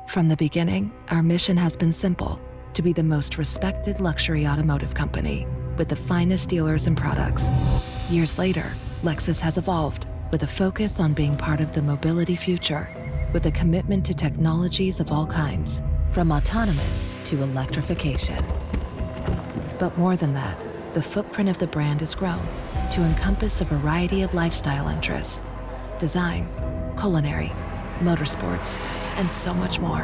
From the beginning, our mission has been simple: to be the most respected luxury automotive company with the finest dealers and products. Years later, Lexus has evolved with a focus on being part of the mobility future, with a commitment to technologies of all kinds, from autonomous to electrification. But more than that, the footprint of the brand has grown to encompass a variety of lifestyle interests: design, culinary, motorsports, and so much more.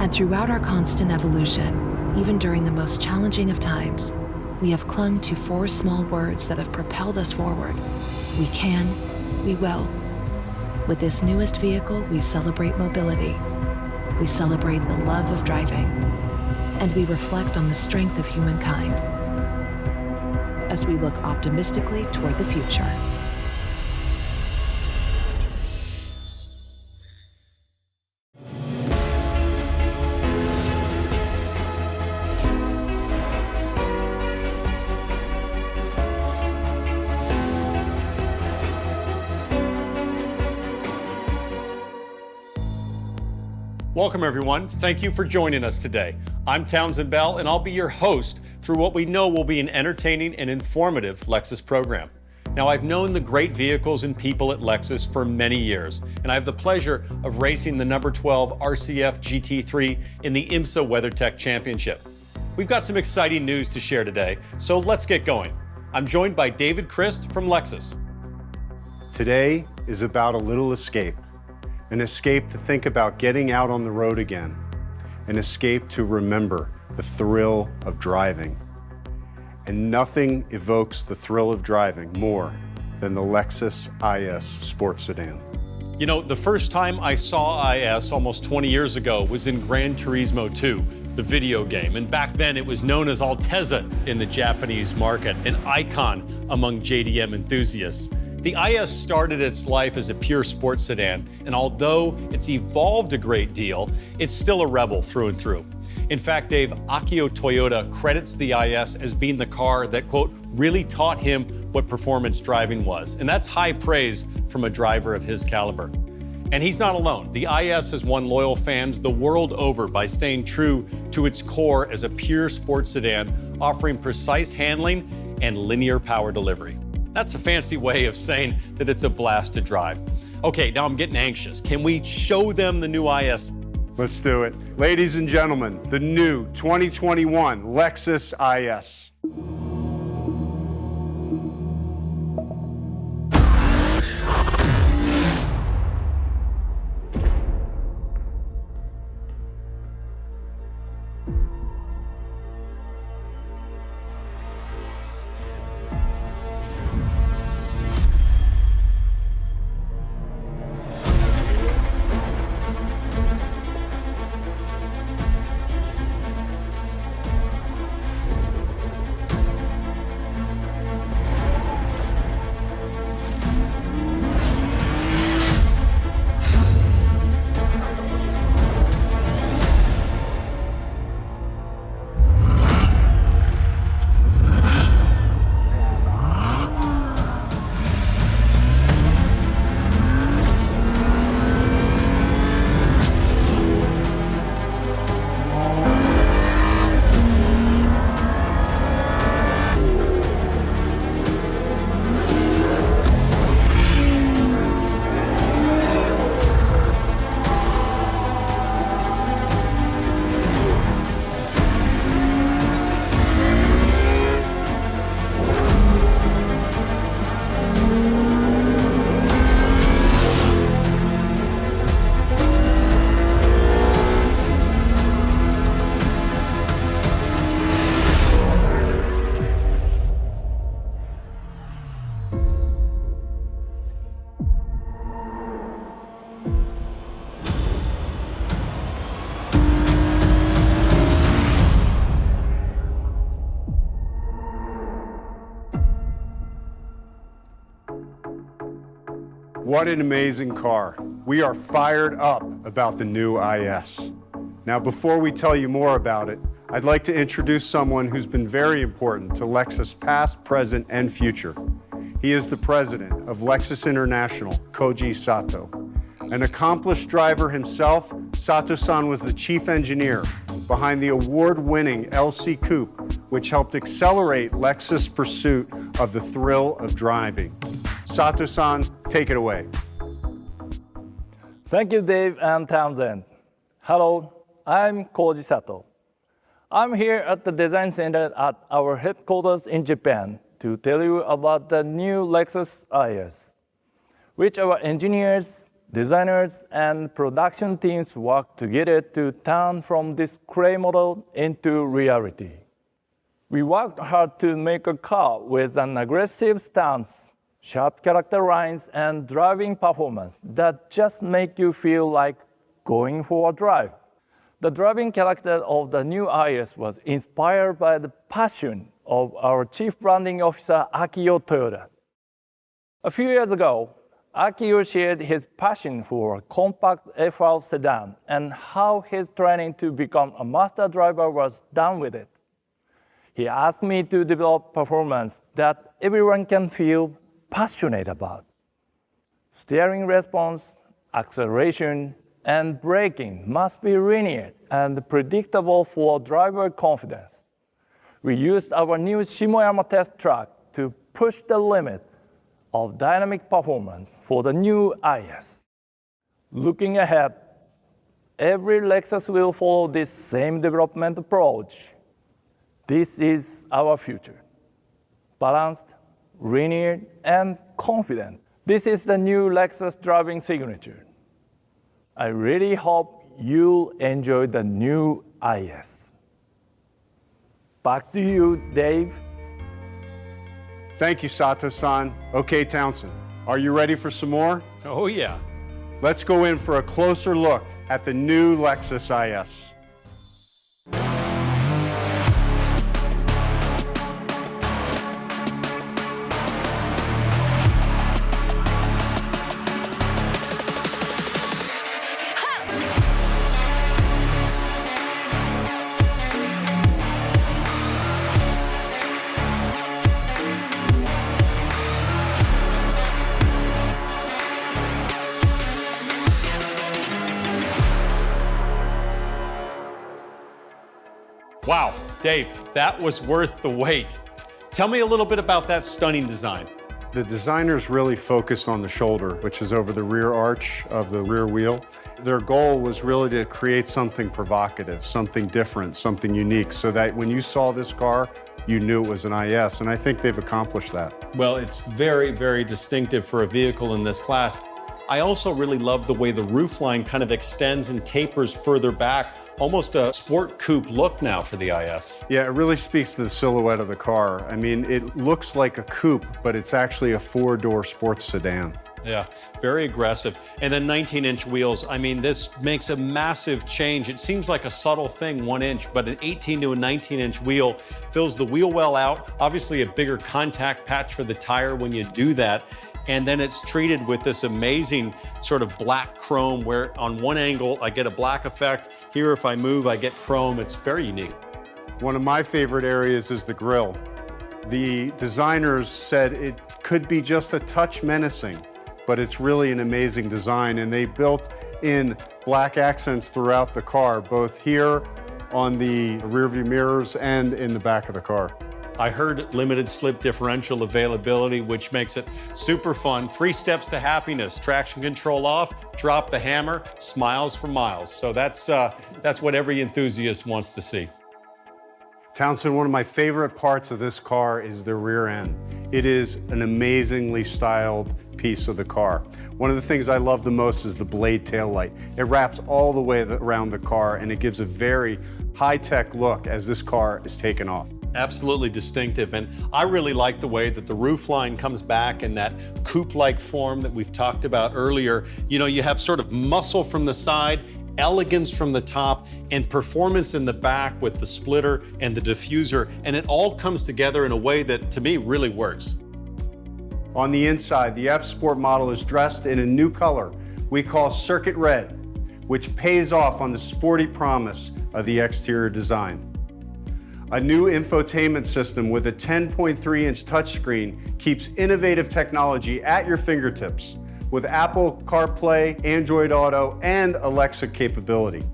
And throughout our constant evolution, even during the most challenging of times, we have clung to 4 small words that have propelled us forward: we can, we will. With this newest vehicle, we celebrate mobility, we celebrate the love of driving, and we reflect on the strength of humankind as we look optimistically toward the future. Welcome, everyone. Thank you for joining us today. I'm Townsend Bell, and I'll be your host through what we know will be an entertaining and informative Lexus program. Now, I've known the great vehicles and people at Lexus for many years, and I have the pleasure of racing the number 12 RCF GT3 in the IMSA WeatherTech Championship. We've got some exciting news to share today, so let's get going. I'm joined by David Christ from Lexus. Today is about a little escape. An escape to think about getting out on the road again. An escape to remember the thrill of driving. And nothing evokes the thrill of driving more than the Lexus IS sports sedan. You know, the first time I saw IS almost 20 years ago was in Gran Turismo 2, the video game. And back then it was known as Altezza in the Japanese market, an icon among JDM enthusiasts. The IS started its life as a pure sports sedan, and although it's evolved a great deal, it's still a rebel through and through. In fact, Dave, Akio Toyota credits the IS as being the car that, quote, really taught him what performance driving was. And that's high praise from a driver of his caliber. And he's not alone. The IS has won loyal fans the world over by staying true to its core as a pure sports sedan, offering precise handling and linear power delivery. That's a fancy way of saying that it's a blast to drive. Okay, now I'm getting anxious. Can we show them the new IS? Let's do it. Ladies and gentlemen, the new 2021 Lexus IS. What an amazing car. We are fired up about the new IS. Now, before we tell you more about it, I'd like to introduce someone who's been very important to Lexus past, present, and future. He is the president of Lexus International, Koji Sato. An accomplished driver himself, Sato-san was the chief engineer behind the award-winning LC Coupe, which helped accelerate Lexus' pursuit of the thrill of driving. Sato-san, take it away. Thank you, Dave and Townsend. Hello, I'm Koji Sato. I'm here at the Design Center at our headquarters in Japan to tell you about the new Lexus IS, which our engineers, designers, and production teams work together to turn from this gray model into reality. We worked hard to make a car with an aggressive stance, sharp character lines, and driving performance that just make you feel like going for a drive. The driving character of the new IS was inspired by the passion of our Chief Branding Officer, Akio Toyoda. A few years ago, Akio shared his passion for a compact FR sedan and how his training to become a master driver was done with it. He asked me to develop performance that everyone can feel passionate about. Steering response, acceleration, and braking must be linear and predictable for driver confidence. We used our new Shimoyama test track to push the limit of dynamic performance for the new IS. Looking ahead, every Lexus will follow this same development approach. This is our future. Balanced, linear, and confident. This is the new Lexus Driving Signature. I really hope you'll enjoy the new IS. Back to you, Dave. Thank you, Sato-san. Okay, Townsend, are you ready for some more? Oh, yeah. Let's go in for a closer look at the new Lexus IS. Wow, Dave, that was worth the wait. Tell me a little bit about that stunning design. The designers really focused on the shoulder, which is over the rear arch of the rear wheel. Their goal was really to create something provocative, something different, something unique, so that when you saw this car, you knew it was an IS, and I think they've accomplished that. Well, it's very, very distinctive for a vehicle in this class. I also really love the way the roofline kind of extends and tapers further back, almost a sport coupe look now for the IS. Yeah, it really speaks to the silhouette of the car. I mean, it looks like a coupe, but it's actually a four-door sports sedan. Yeah, very aggressive. And then 19-inch wheels. I mean, this makes a massive change. It seems like a subtle thing, 1 inch, but an 18 to a 19-inch wheel fills the wheel well out. Obviously a bigger contact patch for the tire when you do that. And then it's treated with this amazing sort of black chrome where on one angle I get a black effect. Here, if I move, I get chrome. It's very unique. One of my favorite areas is the grille. The designers said it could be just a touch menacing, but it's really an amazing design. And they built in black accents throughout the car, both here on the rearview mirrors and in the back of the car. I heard limited slip differential availability, which makes it super fun. 3 steps to happiness: traction control off, drop the hammer, smiles for miles. So that's what every enthusiast wants to see. Townsend, one of my favorite parts of this car is the rear end. It is an amazingly styled piece of the car. One of the things I love the most is the blade tail light. It wraps all the way around the car, and it gives a very high-tech look as this car is taken off. Absolutely distinctive, and I really like the way that the roofline comes back in that coupe-like form that we've talked about earlier. You know, you have sort of muscle from the side, elegance from the top, and performance in the back with the splitter and the diffuser, and it all comes together in a way that, to me, really works. On the inside, the F-Sport model is dressed in a new color we call Circuit Red, which pays off on the sporty promise of the exterior design. A new infotainment system with a 10.3-inch touchscreen keeps innovative technology at your fingertips, with Apple CarPlay, Android Auto, and Alexa capability.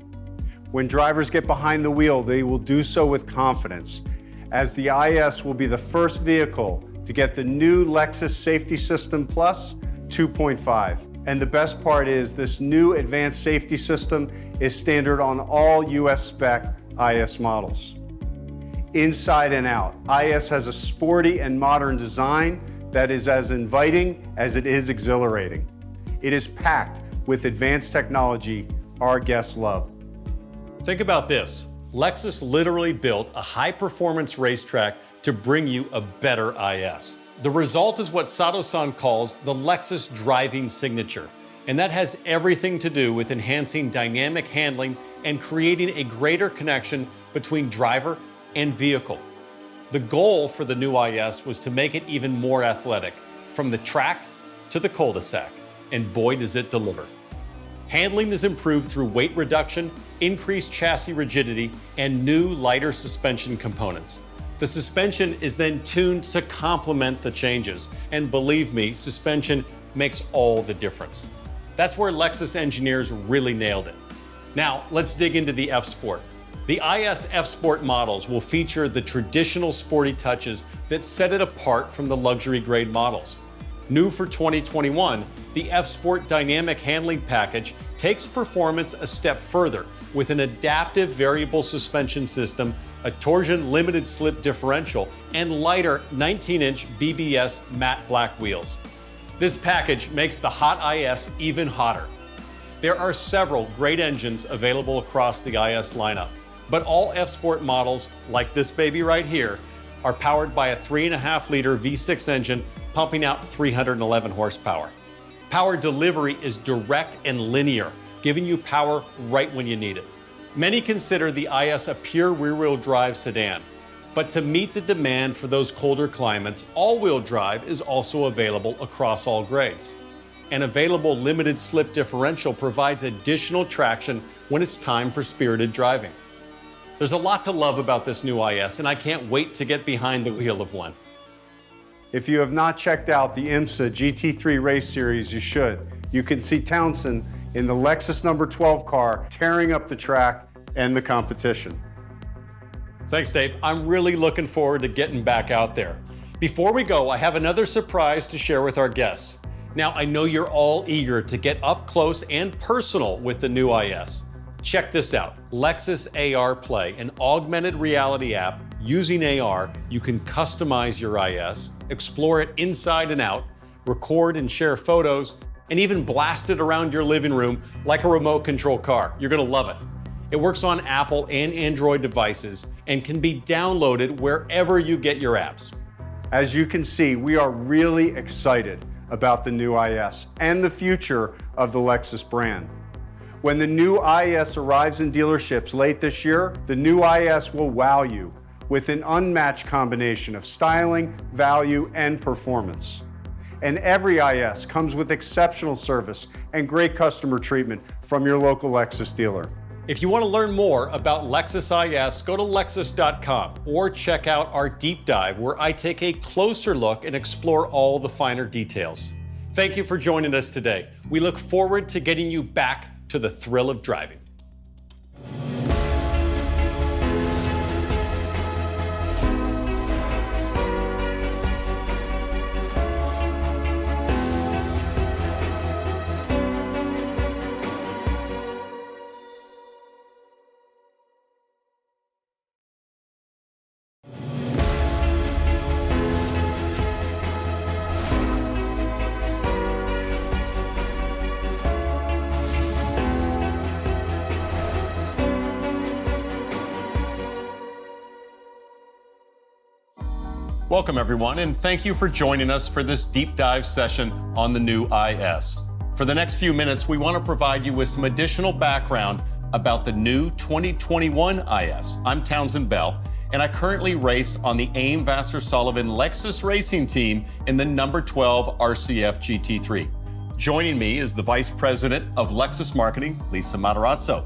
When drivers get behind the wheel, they will do so with confidence, as the IS will be the first vehicle to get the new Lexus Safety System Plus 2.5. And the best part is this new advanced safety system is standard on all US spec IS models. Inside and out, IS has a sporty and modern design that is as inviting as it is exhilarating. It is packed with advanced technology our guests love. Think about this. Lexus literally built a high-performance racetrack to bring you a better IS. The result is what Sato-san calls the Lexus Driving Signature, and that has everything to do with enhancing dynamic handling and creating a greater connection between driver and vehicle. The goal for the new IS was to make it even more athletic, from the track to the cul-de-sac, and boy does it deliver. Handling is improved through weight reduction, increased chassis rigidity, and new lighter suspension components. The suspension is then tuned to complement the changes, and believe me, suspension makes all the difference. That's where Lexus engineers really nailed it. Now, let's dig into the F-Sport. The IS F-Sport models will feature the traditional sporty touches that set it apart from the luxury grade models. New for 2021, the F-Sport Dynamic Handling Package takes performance a step further with an adaptive variable suspension system, a torsion limited slip differential, and lighter 19-inch BBS matte black wheels. This package makes the hot IS even hotter. There are several great engines available across the IS lineup, but all F-Sport models, like this baby right here, are powered by a 3.5-liter V6 engine pumping out 311 horsepower. Power delivery is direct and linear, giving you power right when you need it. Many consider the IS a pure rear-wheel drive sedan, but to meet the demand for those colder climates, all-wheel drive is also available across all grades. An available limited slip differential provides additional traction when it's time for spirited driving. There's a lot to love about this new IS, and I can't wait to get behind the wheel of one. If you have not checked out the IMSA GT3 race series, you should. You can see Townsend in the Lexus number 12 car tearing up the track and the competition. Thanks, Dave. I'm really looking forward to getting back out there. Before we go, I have another surprise to share with our guests. Now, I know you're all eager to get up close and personal with the new IS. Check this out, Lexus AR Play, an augmented reality app. Using AR, you can customize your IS, explore it inside and out, record and share photos, and even blast it around your living room like a remote control car. You're gonna love it. It works on Apple and Android devices and can be downloaded wherever you get your apps. As you can see, we are really excited about the new IS and the future of the Lexus brand. When the new IS arrives in dealerships late this year, the new IS will wow you with an unmatched combination of styling, value, and performance. And every IS comes with exceptional service and great customer treatment from your local Lexus dealer. If you want to learn more about Lexus IS, go to Lexus.com or check out our deep dive where I take a closer look and explore all the finer details. Thank you for joining us today. We look forward to getting you back to the thrill of driving. Welcome everyone, and thank you for joining us for this deep dive session on the new IS. For the next few minutes, we want to provide you with some additional background about the new 2021 IS. I'm Townsend Bell, and I currently race on the AIM Vassar Sullivan Lexus racing team in the number 12 RCF GT3. Joining me is the Vice President of Lexus Marketing, Lisa Matarazzo.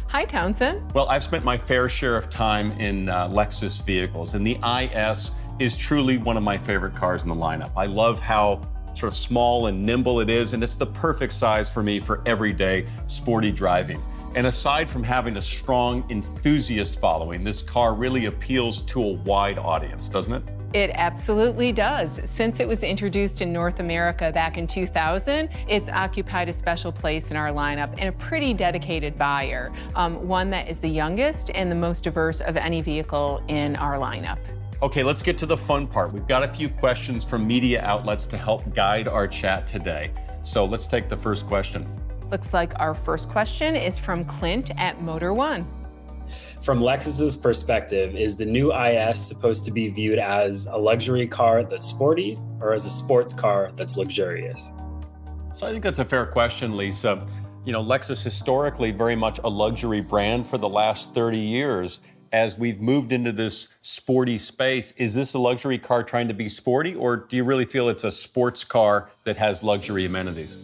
Hi, Townsend. Well, I've spent my fair share of time in Lexus vehicles, and the IS is truly one of my favorite cars in the lineup. I love how sort of small and nimble it is, and it's the perfect size for me for everyday sporty driving. And aside from having a strong enthusiast following, this car really appeals to a wide audience, doesn't it? It absolutely does. Since it was introduced in North America back in 2000, it's occupied a special place in our lineup and a pretty dedicated buyer, one that is the youngest and the most diverse of any vehicle in our lineup. Okay, let's get to the fun part. We've got a few questions from media outlets to help guide our chat today. So let's take the first question. Looks like our first question is from Clint at Motor One. From Lexus's perspective, is the new IS supposed to be viewed as a luxury car that's sporty or as a sports car that's luxurious? So I think that's a fair question, Lisa. You know, Lexus historically very much a luxury brand for the last 30 years. As we've moved into this sporty space, is this a luxury car trying to be sporty, or do you really feel it's a sports car that has luxury amenities?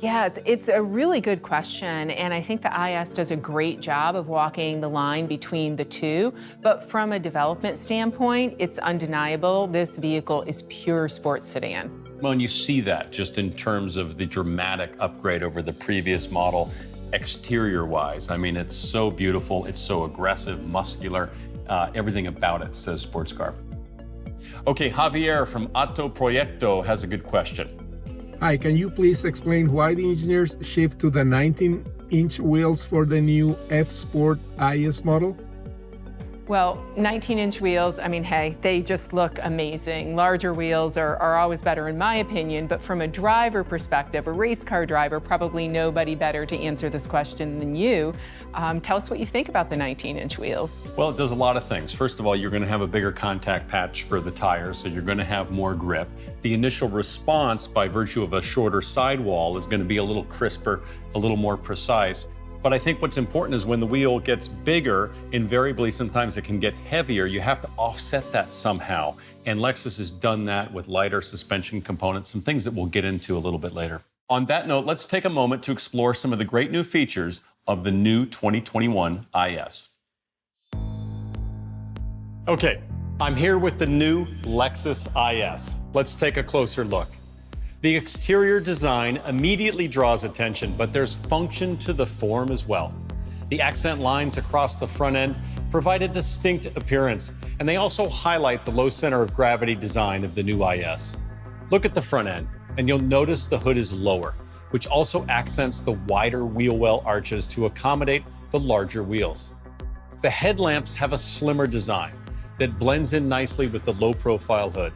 Yeah, it's a really good question, and I think the IS does a great job of walking the line between the two, but from a development standpoint, it's undeniable this vehicle is pure sports sedan. Well, and you see that just in terms of the dramatic upgrade over the previous model, exterior-wise. I mean, it's so beautiful, it's so aggressive, muscular, everything about it says sports car. Okay, Javier from Auto Proyecto has a good question. Hi, can you please explain why the engineers shift to the 19-inch wheels for the new F-Sport IS model? Well, 19-inch wheels, I mean, hey, they just look amazing. Larger wheels are always better in my opinion, but from a driver perspective, a race car driver, probably nobody better to answer this question than you. Tell us what you think about the 19-inch wheels. Well, it does a lot of things. First of all, you're going to have a bigger contact patch for the tires, so you're going to have more grip. The initial response, by virtue of a shorter sidewall, is going to be a little crisper, a little more precise. But I think what's important is when the wheel gets bigger, invariably sometimes it can get heavier. You have to offset that somehow. And Lexus has done that with lighter suspension components, some things that we'll get into a little bit later. On that note, let's take a moment to explore some of the great new features of the new 2021 IS. Okay, I'm here with the new Lexus IS. Let's take a closer look. The exterior design immediately draws attention, but there's function to the form as well. The accent lines across the front end provide a distinct appearance, and they also highlight the low center of gravity design of the new IS. Look at the front end, and you'll notice the hood is lower, which also accents the wider wheel well arches to accommodate the larger wheels. The headlamps have a slimmer design that blends in nicely with the low-profile hood.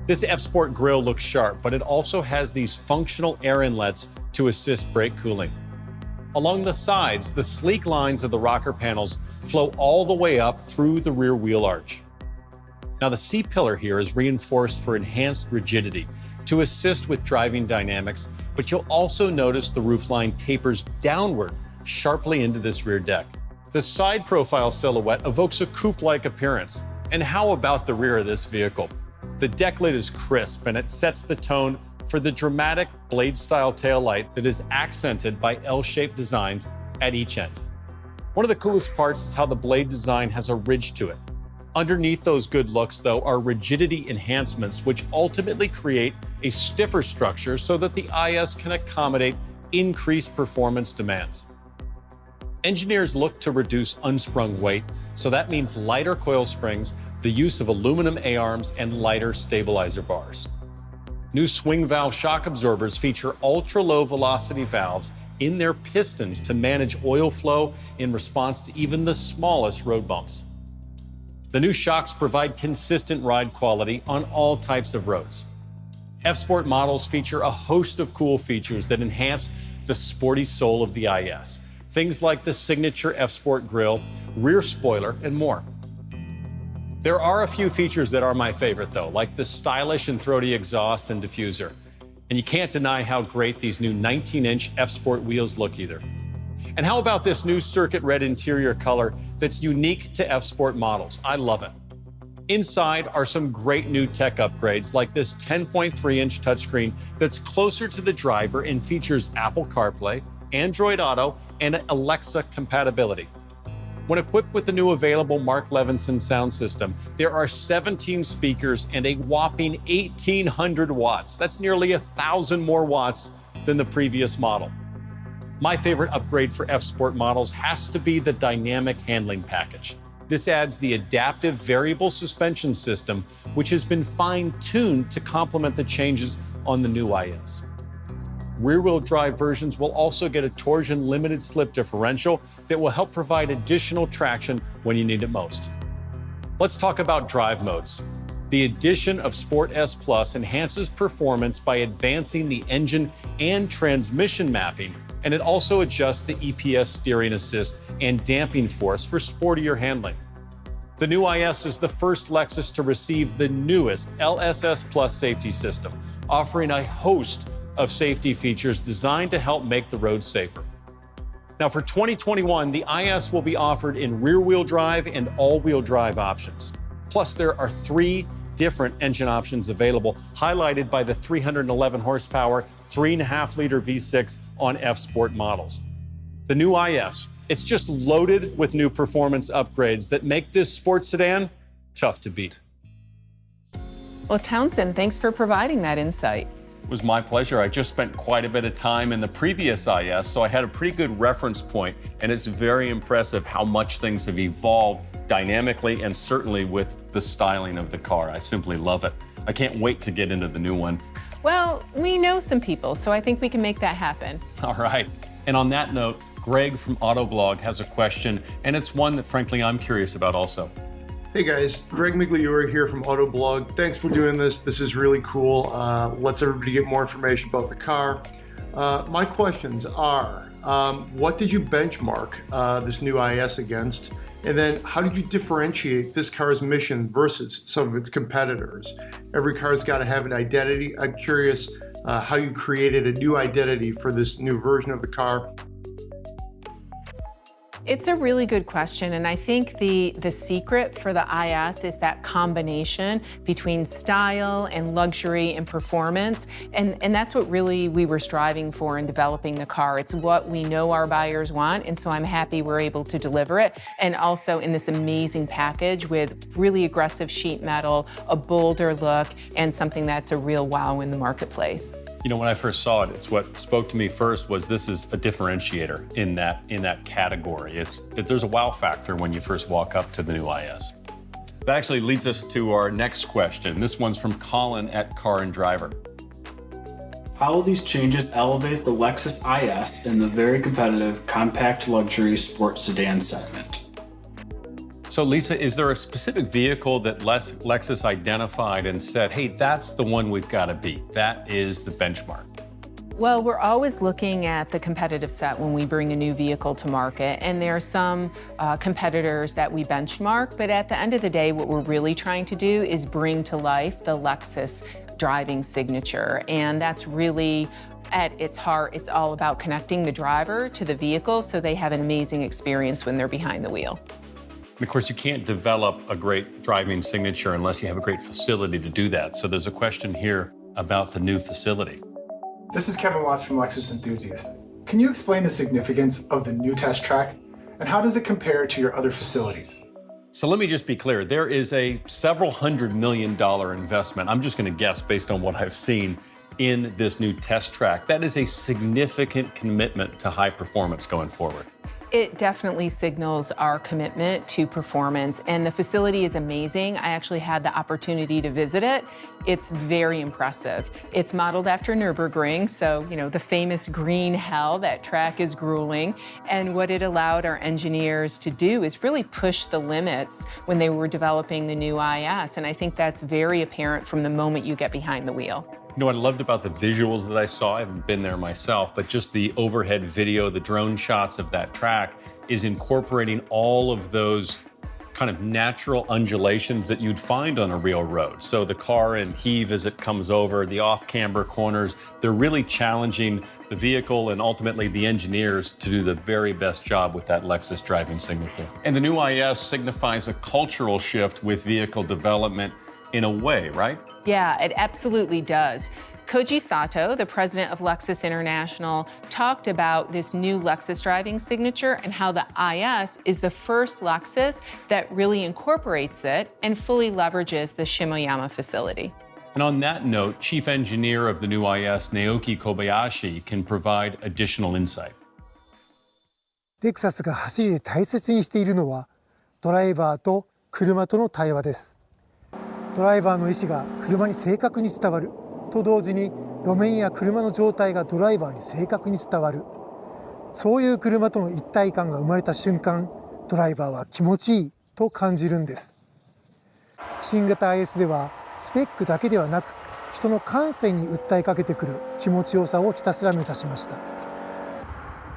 This F-Sport grille looks sharp, but it also has these functional air inlets to assist brake cooling. Along the sides, the sleek lines of the rocker panels flow all the way up through the rear wheel arch. Now, the C-pillar here is reinforced for enhanced rigidity to assist with driving dynamics, but you'll also notice the roofline tapers downward sharply into this rear deck. The side profile silhouette evokes a coupe-like appearance. And how about the rear of this vehicle? The deck lid is crisp, and it sets the tone for the dramatic blade-style taillight that is accented by L-shaped designs at each end. One of the coolest parts is how the blade design has a ridge to it. Underneath those good looks, though, are rigidity enhancements, which ultimately create a stiffer structure so that the IS can accommodate increased performance demands. Engineers look to reduce unsprung weight, so that means lighter coil springs, the use of aluminum A-arms, and lighter stabilizer bars. New swing valve shock absorbers feature ultra-low velocity valves in their pistons to manage oil flow in response to even the smallest road bumps. The new shocks provide consistent ride quality on all types of roads. F-Sport models feature a host of cool features that enhance the sporty soul of the IS. Things like the signature F-Sport grille, rear spoiler, and more. There are a few features that are my favorite, though, like the stylish and throaty exhaust and diffuser. And you can't deny how great these new 19-inch F-Sport wheels look either. And how about this new circuit red interior color that's unique to F-Sport models? I love it. Inside are some great new tech upgrades, like this 10.3-inch touchscreen that's closer to the driver and features Apple CarPlay, Android Auto, and Alexa compatibility. When equipped with the new available Mark Levinson sound system, there are 17 speakers and a whopping 1,800 watts. That's nearly 1,000 more watts than the previous model. My favorite upgrade for F-Sport models has to be the dynamic handling package. This adds the adaptive variable suspension system, which has been fine-tuned to complement the changes on the new I.S. Rear-wheel drive versions will also get a torsion limited slip differential that will help provide additional traction when you need it most. Let's talk about drive modes. The addition of Sport S Plus enhances performance by advancing the engine and transmission mapping, and it also adjusts the EPS steering assist and damping force for sportier handling. The new IS is the first Lexus to receive the newest LSS Plus safety system, offering a host of safety features designed to help make the road safer. Now for 2021, the IS will be offered in rear-wheel drive and all-wheel drive options. Plus, there are 3 different engine options available, highlighted by the 311 horsepower, 3.5-liter V6 on F-Sport models. The new IS, it's just loaded with new performance upgrades that make this sports sedan tough to beat. Well, Townsend, thanks for providing that insight. It was my pleasure. I just spent quite a bit of time in the previous IS, so I had a pretty good reference point, and it's very impressive how much things have evolved dynamically and certainly with the styling of the car. I simply love it. I can't wait to get into the new one. Well, we know some people, so I think we can make that happen. All right. And on that note, Greg from Autoblog has a question, and it's one that, frankly, I'm curious about also. Hey guys, Greg Migliore here from Autoblog. Thanks for doing this. This is really cool. Lets everybody get more information about the car. My questions are, what did you benchmark this new IS against? And then how did you differentiate this car's mission versus some of its competitors? Every car's got to have an identity. I'm curious how you created a new identity for this new version of the car. It's a really good question, and I think the secret for the IS is that combination between style and luxury and performance, and that's what really we were striving for in developing the car. It's what we know our buyers want, and so I'm happy we're able to deliver it, and also in this amazing package with really aggressive sheet metal, a bolder look, and something that's a real wow in the marketplace. You know, when I first saw it, it's what spoke to me first was this is a differentiator in that category. There's a wow factor when you first walk up to the new IS. That actually leads us to our next question. This one's from Colin at Car and Driver. How will these changes elevate the Lexus IS in the very competitive compact luxury sports sedan segment? So Lisa, is there a specific vehicle that Lexus identified and said, hey, that's the one we've got to beat? That is the benchmark. Well, we're always looking at the competitive set when we bring a new vehicle to market, and there are some competitors that we benchmark, but at the end of the day, what we're really trying to do is bring to life the Lexus Driving Signature, and that's really at its heart, it's all about connecting the driver to the vehicle so they have an amazing experience when they're behind the wheel. And of course, you can't develop a great driving signature unless you have a great facility to do that. So there's a question here about the new facility. This is Kevin Watts from Lexus Enthusiast. Can you explain the significance of the new test track and how does it compare to your other facilities? So let me just be clear. There is a several $100 million investment, I'm just going to guess based on what I've seen, in this new test track. That is a significant commitment to high performance going forward. It definitely signals our commitment to performance, and the facility is amazing. I actually had the opportunity to visit it. It's very impressive. It's modeled after Nürburgring, so, you know, the famous green hell, that track is grueling. And what it allowed our engineers to do is really push the limits when they were developing the new IS, and I think that's very apparent from the moment you get behind the wheel. You know what I loved about the visuals that I saw, I haven't been there myself, but just the overhead video, the drone shots of that track is incorporating all of those kind of natural undulations that you'd find on a real road. So the car and heave as it comes over, the off-camber corners, they're really challenging the vehicle and ultimately the engineers to do the very best job with that Lexus Driving Signature. And the new IS signifies a cultural shift with vehicle development in a way, right? Yeah, it absolutely does. Koji Sato, the president of Lexus International, talked about this new Lexus Driving Signature and how the IS is the first Lexus that really incorporates it and fully leverages the Shimoyama facility. And on that note, Chief Engineer of the new IS, Naoki Kobayashi, can provide additional insight. レクサスが走りで大切にしているのは、ドライバーと車との対話です。ドライバーの意思が車に正確に伝わると同時に、路面や車の状態がドライバーに正確に伝わる。そういう車との一体感が生まれた瞬間、ドライバーは気持ちいいと感じるんです。新型 IS では、スペックだけではなく、人の感性に訴えかけてくる気持ちよさをひたすら目指しました。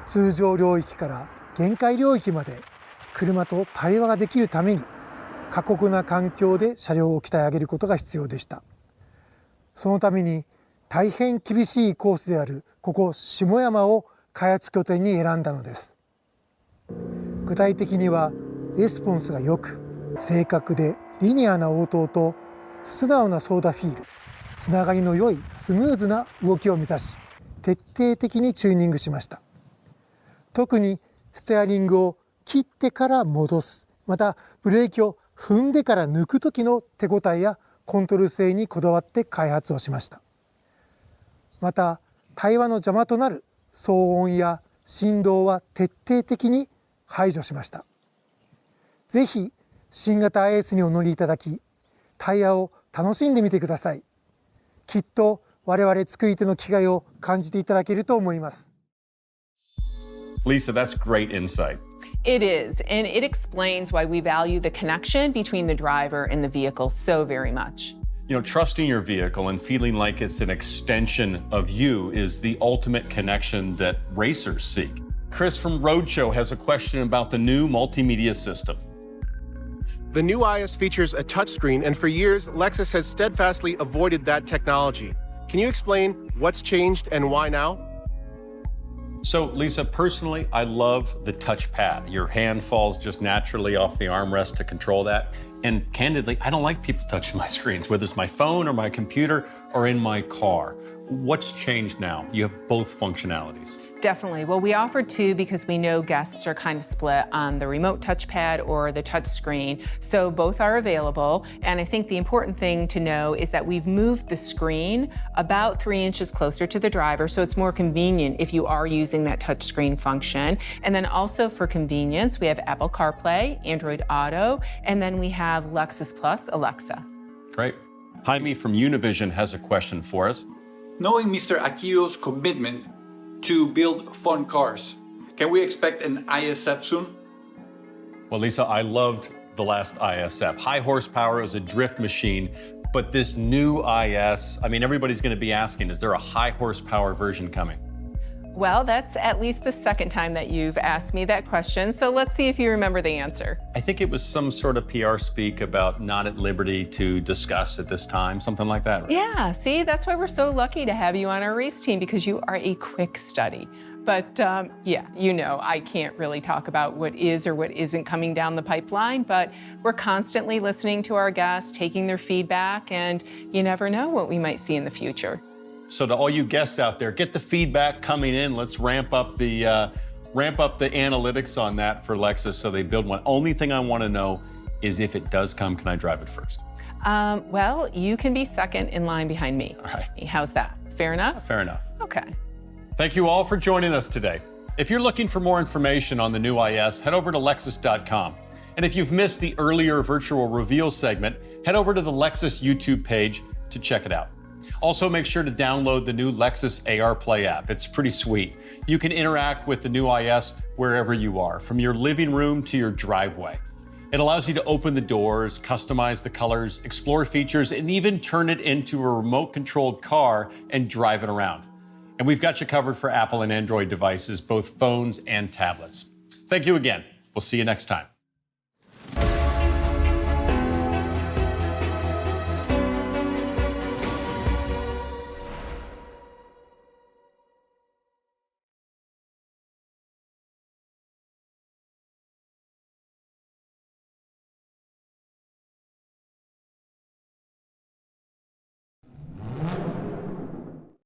通常領域から限界領域まで車と対話ができるために過酷な環境で車両を鍛え上げることが必要でした。そのために大変厳しいコースであるここ下山を開発拠点に選んだのです。具体的にはレスポンスが良く正確でリニアな応答と素直なソーダフィール、つながりの良いスムーズな動きを目指し徹底的にチューニングしました。特にステアリングを切ってから戻す、またブレーキを踏んでから抜く時の手応えやコントロール性にこだわって開発をしました。また対話の邪魔となる騒音や振動は徹底的に排除しました。ぜひ新型 IS にお乗りいただき、タイヤを楽しんでみてください。きっと我々作り手の気概を感じていただけると思います。Lisa, that's great insight. It is, and it explains why we value the connection between the driver and the vehicle so very much. You know, trusting your vehicle and feeling like it's an extension of you is the ultimate connection that racers seek. Chris from Roadshow has a question about the new multimedia system. The new IS features a touchscreen, and for years, Lexus has steadfastly avoided that technology. Can you explain what's changed and why now? So, Lisa, personally, I love the touchpad. Your hand falls just naturally off the armrest to control that. And candidly, I don't like people touching my screens, whether it's my phone or my computer or in my car. What's changed now? You have both functionalities. Definitely. Well, we offer two because we know guests are kind of split on the remote touchpad or the touch screen. So both are available. And I think the important thing to know is that we've moved the screen about 3 inches closer to the driver, so it's more convenient if you are using that touch screen function. And then also for convenience, we have Apple CarPlay, Android Auto, and then we have Lexus Plus Alexa. Great. Jaime from Univision has a question for us. Knowing Mr. Akio's commitment to build fun cars, can we expect an ISF soon? Well, Lisa, I loved the last ISF. High horsepower is a drift machine, but this new IS, I mean, everybody's going to be asking, is there a high horsepower version coming? Well, that's at least the second time that you've asked me that question, so let's see if you remember the answer. I think it was some sort of PR speak about not at liberty to discuss at this time, something like that, right? Yeah, see, that's why we're so lucky to have you on our race team, because you are a quick study. But yeah, you know, I can't really talk about what is or what isn't coming down the pipeline, but we're constantly listening to our guests, taking their feedback, and you never know what we might see in the future. So to all you guests out there, get the feedback coming in. Let's ramp up the analytics on that for Lexus so they build one. Only thing I want to know is if it does come, can I drive it first? Well, you can be second in line behind me. All right. How's that? Fair enough? Fair enough. Okay. Thank you all for joining us today. If you're looking for more information on the new IS, head over to Lexus.com. And if you've missed the earlier virtual reveal segment, head over to the Lexus YouTube page to check it out. Also, make sure to download the new Lexus AR Play app. It's pretty sweet. You can interact with the new IS wherever you are, from your living room to your driveway. It allows you to open the doors, customize the colors, explore features, and even turn it into a remote-controlled car and drive it around. And we've got you covered for Apple and Android devices, both phones and tablets. Thank you again. We'll see you next time.